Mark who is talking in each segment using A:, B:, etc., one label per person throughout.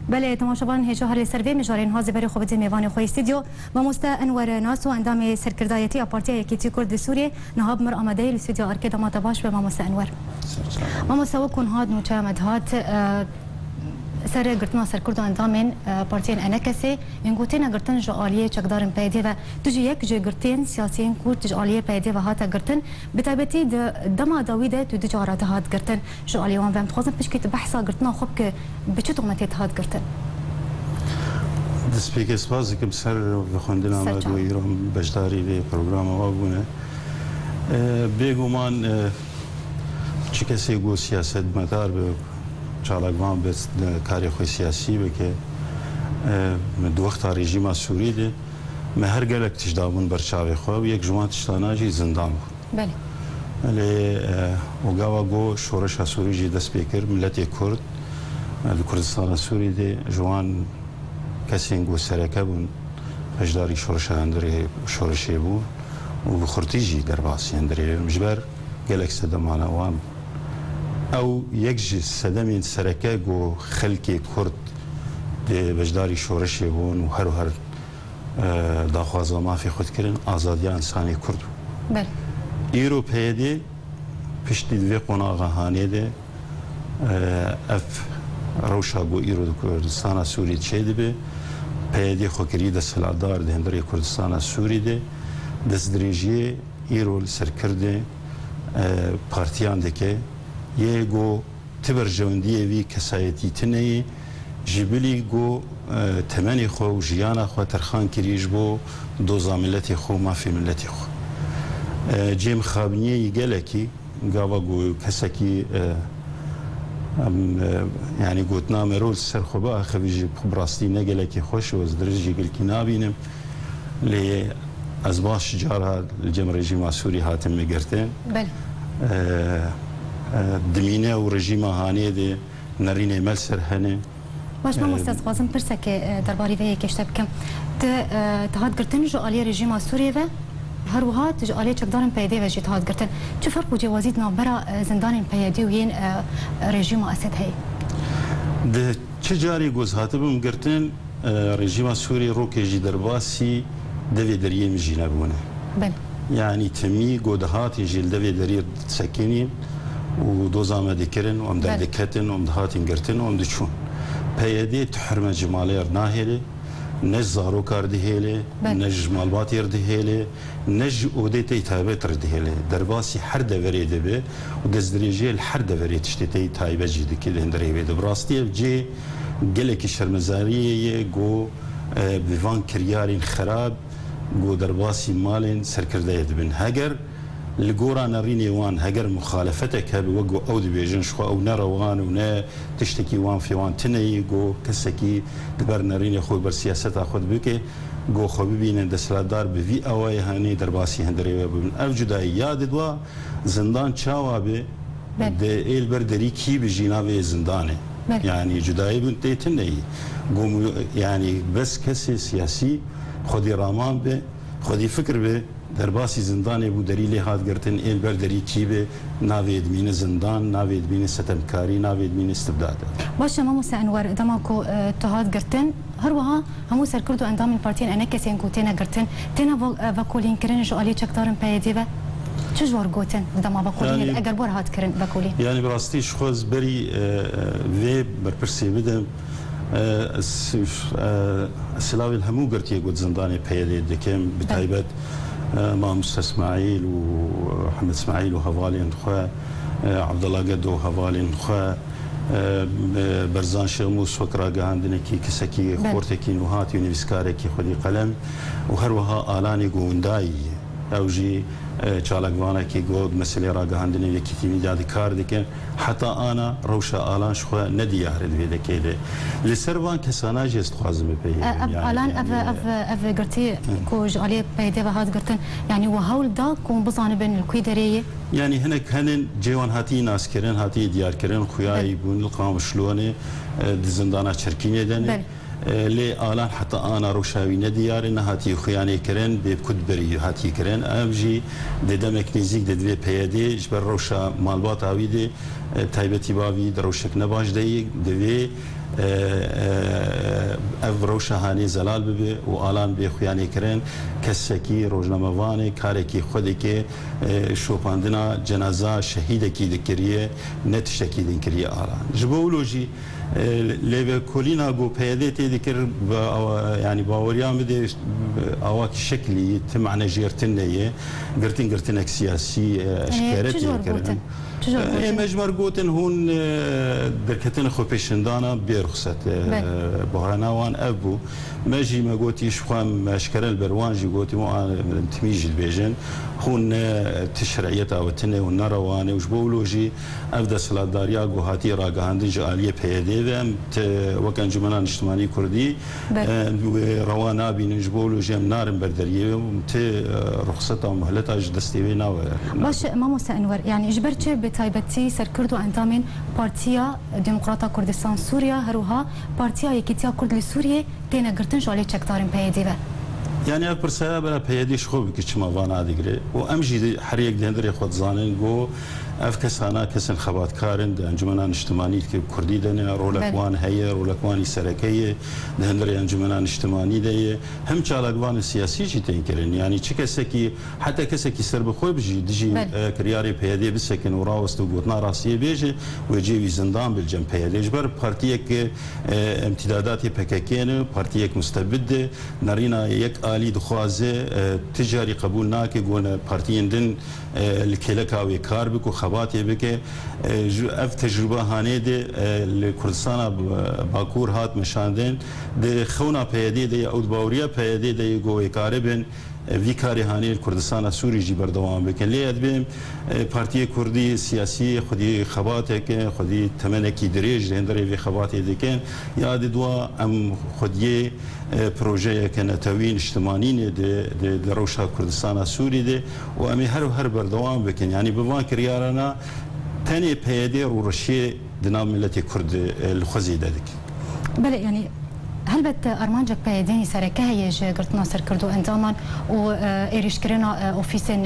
A: بله تماشاوان هجا هر سروی مجارین هاز بری خوب میوان خو استودیو و مستا انور ناسو اندام سرکردایتی پارتی یکی کرد سوریه نهاب مر آماده استودیو ارکید ما تباش به مستا انور ما مستا کن هاد نوچه مدهات سر گرتنا سرکرد اندامین پارتین انکسی اینگوتین گرتن جالیه چقدارن پیدا و تجی یک جای گرتین سیاسیین کورد جالیه پیدا و هات گرتن بتابتی دما داویده تو تجارت هات گرتن جالیه وان فهم خواستم بشکیت بحثا گرتنا خوب که بچه متیت هات گرتن
B: دسپیک اسپاز کم سر بخوندن آمد و ایران بجداری به پروگرام آبونه بگومان چه کسی گو سیاست مدار به چالکوان به کاری خوی سیاسی بکه دو وقت رژیم سوری ده من هر گلک تجدابون برچاوی خواب یک جوان تشتاناجی زندان بود
A: بله
B: ولی وگاوا گو شورش سوری جی دست بکر ملت کرد کردستان سوری ده جوان کسی گو سرکه بون اجداری شورش اندری شورشی بود و بخورتی جی در باسی اندری مجبر گلک سدمان وام او یک صدمین سرکه گو خلکی کرد ده بجداری شورشی بون و هر داخوازا مافی خود کرن آزادی انسانی کرد
A: بله
B: ایرو پیده پشتی دوی قناغ هانه ده اف روشا گو ایرو دو کردستان سوری چه ده به پیده خوکری ده سلادار ده هندری کردستان سوری ده دست دریجی ایرو سرکرده پارتیان ده که یه گو تبر جوندیه وی کسایتی تنهی جبلی گو تمنی خو و جیانا خو ترخان کریش بو دوزا ملتی خو مافی ملتی خو جیم خابنیه گلکی گاوا گو کسکی یعنی گوتنا مرول سر خوبا خبیجی براستی نگلکی خوش و از درجی گلکی نابینم لی از باش جارها الجم رژیم سوری هاتم میگرتن
A: بله
B: دمینه و رژیم هانیه ده نرینه ملسر هنه
A: باش ما مستاذ قاسم پرسك درباري في كشتب كم تهاد قرتن جو عليه رژیم سوریه و هر وهات جو عليه چقدارن پیدا و جهاد قرتن چه فرق وجه وزيدنا برا زندان پیدا و ين رژیم اسد هي
B: ده چه جاری گوز هاتبم قرتن رژیم سوری رو که جی درباسی دوی دریه مجینه بونه
A: بله
B: يعني تمي قودهات يجي الدوي درير سكينين ودوزا مدكرن ومدر دكتن ومدهات انقرتن ومدشون بيدي تحرم جمالير ناهلي نج زارو كاردي هيلي نج مالبات يردي هيلي نج اوديتي تايبت ردي هيلي درباسي حر دوري دبي ودزدريجي الحر دوري تشتيتي تايبه جدي كده هندري بيد براستي بجي قلك شرمزاريه جو بيفان كريارين خراب گو درباسی مالین سرکرده دبن هگر لگورا نرینی وان هگر مخالفته که بوجو او دبیجن شو او نروان و نه تشتکی وان فی وان تنهی گو کسکی دبر نرینی خوی بر سیاست خود بکه گو خوی ببینن دستلدار به وی اوای هانی درباسی هندری و ببین او جدایی یاد دوا زندان چاوا به ده ایل بردری کی به جناب زندانه يعني جدایی بنت تنهی گو يعني بس کسی سیاسی خودی رامان به خودی فکر به درباسی زندانی بو دلیلی هات گرتن ایل بردری چی به ناوید مین زندان ناوید مین ستمکاری ناوید مین استبداد
A: باشه ما موسى انور دماكو تهاد گرتن هر وها همو سر کردو اندام البارتين انا کسین کو تینا گرتن تینا وکولین کرن جو علی چکدارن پیدی و چجور گوتن دما وکولین اگر بور هات کرن وکولین
B: یعنی براستیش خوز بری و برپرسی بدم السلاوي الهمو قرتي يقول زنداني بيدي دكيم بتايبت مع مستر اسماعيل ومحمد اسماعيل وهفالين خوا عبد الله قدو وهفالين خوا برزان شموس وكرا عندنا كي كسكي خورتكي نوهات يونيفسكاري كي خدي قلم وهروها آلاني قونداي اوجي چالکوانه کی گود مسئله را گهاندنی یکی تیمی دادی کار دیکن حتی آنا روشا آلان شخوا ندیاره دویده کیده لسروان کسانا جست خوازم بپیه
A: آلان اف گرتی کوج علی پیده و هات گرتن یعنی وهول دا کون بزانه بین الکوی دریه
B: یعنی هنک هنن جوان هاتی ناس کرن هاتی دیار کرن خویای بون القام شلونه زندانا چرکینه دنه لی آلان حتی آنا روشاوی ندیاره نهاتی خیانه کرن به کدبری هاتی کرن امجی ددمک نزیک ددوی پیاده جبر روشا مالبات آویده تایبتی باوی دروشک نباش دی دوی روشه هانی زلال ببه و آلان به خویانی کرن کسکی روزنامه‌وانی کارکی خودی که شوپاندنا جنازه شهید کی دکریه نتشکی دکریه آلان جبولوجی لیو کولینا گو پیاده تی دکر یعنی باوریان بده آواک شکلی تمعنی جرتنیه گرتنک سیاسی اشکارتی کرن مجمر گوتن هون درکتن خو پیشندانا بیرخصت بهانوان ابو ماجی ما گوتی شخوام اشکال بروانجی گوتی ما تمیجد بیجن هون تشريعية وتنه والنروانه وجبولوجي افدا سلاداريا غوهاتي راغاندي جاليه بيدي وكان جمنان اجتماعي كردي روانا بين جبولوجي نارن بردريه ت رخصتها ومهلتها دستينا
A: باش مامو انور يعني جبرتي بتايبتي سركردو اندامين بارتيا ديمقراطا كردستان سوريا هروها بارتيا يكيتيا كرد لسوريا تينا قرتن جالي تشكتارن بيدي
B: يعني برسا بلا بيديش خوب كيتشما فانا ديغري وامجي حريق دندري خود زانين جو افكسانا كسن خبات كارن انجمنان اجتماعي كردي دنا رولكوان هي رولكوان سركيه دندري انجمنان اجتماعي دي هم چالاغوان سياسي جي تنكرن يعني چكسكي حتى كسكي سرب خو بجي دجي كرياري بيدي بسكن وراوست وغوتنا راسيه بيجي ويجي زندان بالجنب بيدي جبر بارتيك امتدادات بككين بارتيك مستبد نارينا يك آلي دخوازه تجاري قبول ناكي قولنا بارتيين دن الكيلكاوي كاربك وخباتي بك اف تجربه هاني دي لكردستان باكور هات مشاندين دي خونا بيدي دي او باوريا بيدي دي قوي كاربن في كاري هاني الكردستان سوري جي بردوام بكن ليه ادبم بارتي كردي سياسي خدي خباتك خدي تمنكي دريج هندري في خباتي دكن يا دوا ام خدي بروجي كان توين اجتماعي دي روشا كردستان سوري دي وامي هر بردوام بكن يعني بوان كريارنا تاني بيدي ورشي دنام ملتي كرد الخزي ددك
A: بله يعني هل بت أرمانجك بيديني سركه يج قلت ناصر كردو اندامان و إيريش كرنا أوفيسن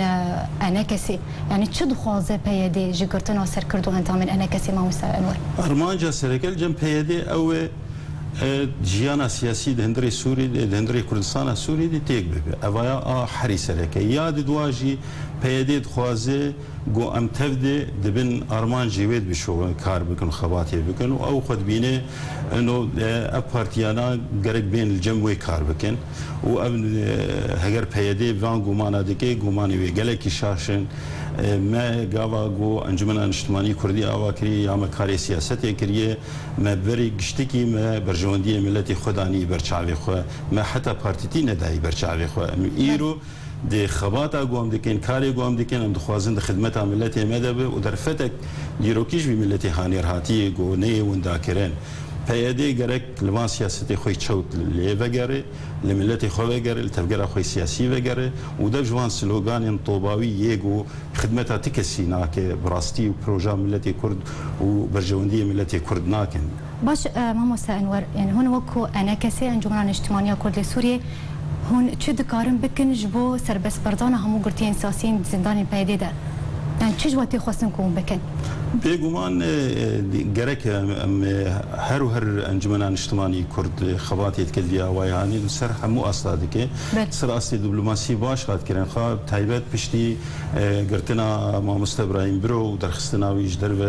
A: أنا كسي يعني تشد خوازة بيدي جي قلت ناصر كردو اندامان أنا كسي ما وسا أنور
B: أرمانجا سركه الجم بيدي أو جيانا سياسي دهندري سوري دهندري كردستان سوري دي تيك ببي أوايا حري سركه ياد دواجي بيدي خوازة جو ام تبدي دبن ارمان جيويد بشو كار بكن خباتي بكن او خد بينه انه ابارتيانا غرق بين الجنبوي كار بكن و هجر بيدي فان غومانا دكي غوماني وي غلكي شاشن ما غاوا جو انجمن اجتماعي كردي اواكري يا مكاري سياسه كريه ما بري گشتكي ما برجوندي ملتي خداني برچاوي خو ما حتى بارتيتي نداي برچاوي خو ايرو دي خباتا قوم دكين كاري قوم دكين ام دخوازن خدمت ملتي مدبه ودرفتك ديروكيش بملتي هانير هاتي قو ني ونداكرين بيدي غرك لما سياستي خوي تشوت لي فغري لملتي خو فغري التفكير خوي سياسي فغري وده جوان سلوغان طوباوي يجو خدمتها تكسيناك براستي وبروجا ملتي كرد وبرجونديه ملتي كرد ناكن
A: باش ماما انور يعني هون وكو انا كسي انجمن اجتماعيه كرد لسوريا هون چه دکارم بکن جبو سربس بردان همو گرتین ساسین زندان پیدا ده يعني چه جواتی خواستن کون بکن
B: بيجومان جرك هر انجمنان اجتماعي كرد خباتي تكديا ويعني سر مو اصلادك سر اصلي دبلوماسي باش قاد كرن خا تايبت بشتي قرتنا ما مستبراهيم برو درخستنا ويج درب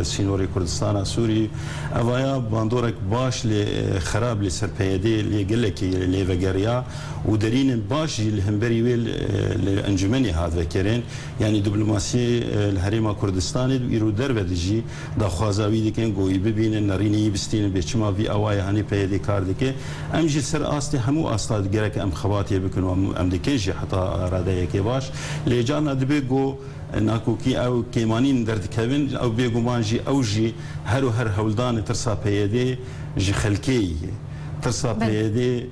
B: سينوري كردستان سوري اوايا باندورك باش لخراب لسر بيدي اللي قال لك اللي فغريا ودرين باش الهمبري ويل الانجمني هذا كرن يعني دبلوماسي الهريمه كردستان در بدیجی داخوازاوی دکن گویی ببینن نرینی بستین به چما وی اوای هنی پیدا کار دکه ام جی سر آستی همو آستاد گرک ام خواتی بکن و ام دکه جی حتی راده یکی باش لیجان دبی گو ناکوکی او کیمانین درد کبن او بیگو مانجی او جی هر هولدان ترسا پیدا جی خلکی ترسا بيدي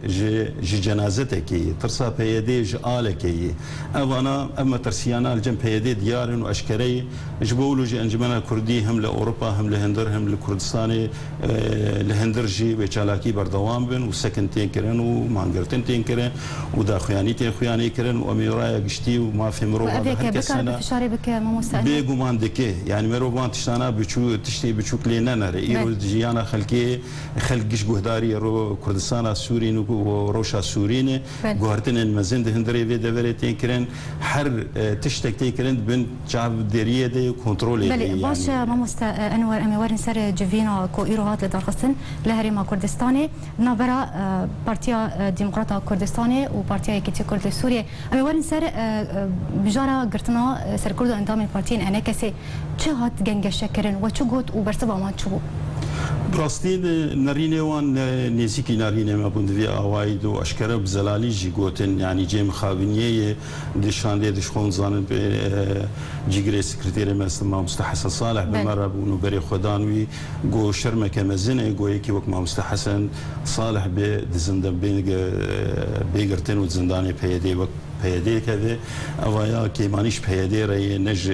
B: جي جنازتك ترسا بيدي جي آلك أنا أما ترسيانا الجنب بيدي ديار وأشكري جبولو جي أنجمنا كردي هم لأوروبا هم لهندر هم لكردستان لهندر جي بيشالاكي بردوام بن وسكنتين كرن ومانجرتين تين كرن ودا خياني كرن وأميرايا قشتي وما في مروبا
A: بهالكسنة
B: بيجو ماندكي يعني مروبا تشتانا تشتي بتشوك لينا نرى إيرو جيانا خلكي خلق قش جهداري رو کردستان سورین و روشا سورین گوهرتن مزن ده هندری و دورتین کرن هر تشتک تکرن بن جاب دریه ده کنترل
A: بله باش ماموستا انور اموارن سر جوینا کو ایروهات لدارخستن لهرما کردستانی نابرا پارتیا دموکراتا کردستانی و پارتیا یکیتی کرد سوریه اموارن سر بجارا گرتنا سر کرد اندام پارتین انا کسی چه هات گنگش کرن و چه گوت و برسبا ما چه
B: براستين نريني وان نيزيكي نريني ما بندوي اوايد واشكره بزلالي جي قوتن يعني جيم خابنيه دشان دي دشخون زان جيجري سكرتير ما مستحسن صالح بمره بونو بري خدانوي جو شرمه كمزنه جو يكي وك ما مستحسن صالح بزندان بيغرتن وزنداني بيدي وك پیاده کده اوایا که مانیش پیاده رای نج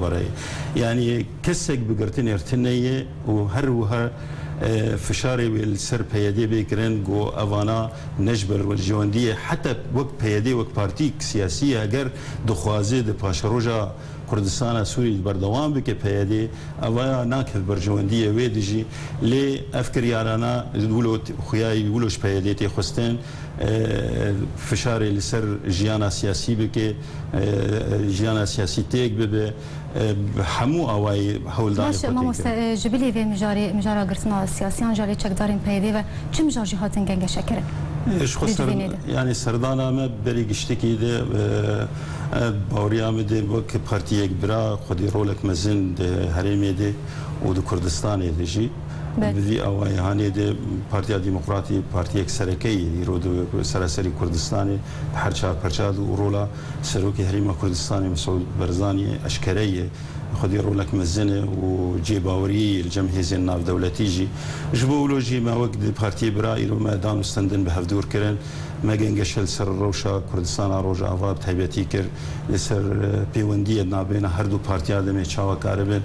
B: برای یعنی کسک بگرتن ارتنیه و هر فشاری السر پیاده بکرن گو اوانا نجبر والجواندیه حتی وقت پیاده وقت پارتی سیاسی اگر دخوازه د پاشروجا کردستان سوری بردوام بکه پیاده اوایا ناکد برجواندیه ویدجی لی افکر یارانا دولو خویای ولوش پیاده تی خستن فشاری لسر جیانا سیاسی بکه جیانا سیاسی تیک ببه همو اوای هولدان
A: باش ماموستا جبلی و مجارا گرتنا سیاسیان جاری چکدارین پیاده و چه مجارجی هاتن گنگ شکره
B: ايش خسر يعني سردانا ما بري قشتكي ده باوريا مده وك بارتي كبرى خدي رولك مزن ده هرمي ده ودو كردستان ده جي بدي اواي هاني ده بارتي ديمقراطي بارتي سركي يرودو سراسري كردستاني حرشا برشاد ورولا سروكي هريما كردستاني مسعود برزاني اشكريه خدي رولك مزنه وجي باوري الجمهيزي الناف دولتيجي جبولوجي ما وقت بارتي براير وما دام استندن بهفدور كرن ما جنجشل سر روشا كردستان روجا افاب تايبتي كر لسر بيونديه نابين هردو بارتي ادمي تشاوا كاربن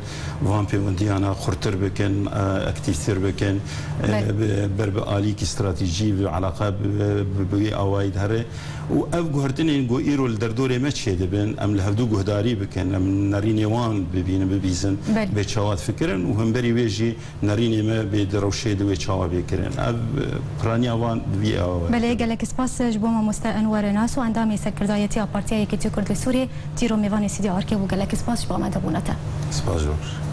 B: وان بيوندي انا خرتر بكن اكتيفتر بكن برب اليك استراتيجي علاقه بي اوايد هره واف جهرتين جو ايرو الدردوري ما تشيد بين ام لهدو جهداري بكن ام ناريني وان ببين ببيزن بتشاوات فكرن وهم بري ويجي ناريني ما بدروشيد وتشاوا بكرن اف برانيا وان بي او
A: بله قالك سپاس جبو ماموستا انور ناس و اندامی سرکردایتی پارتیای یکیتی کرد سوریه تیرو میوانی سیدی آرکی و قالك سپاس جبو آمده بونتا
B: سپاس جورج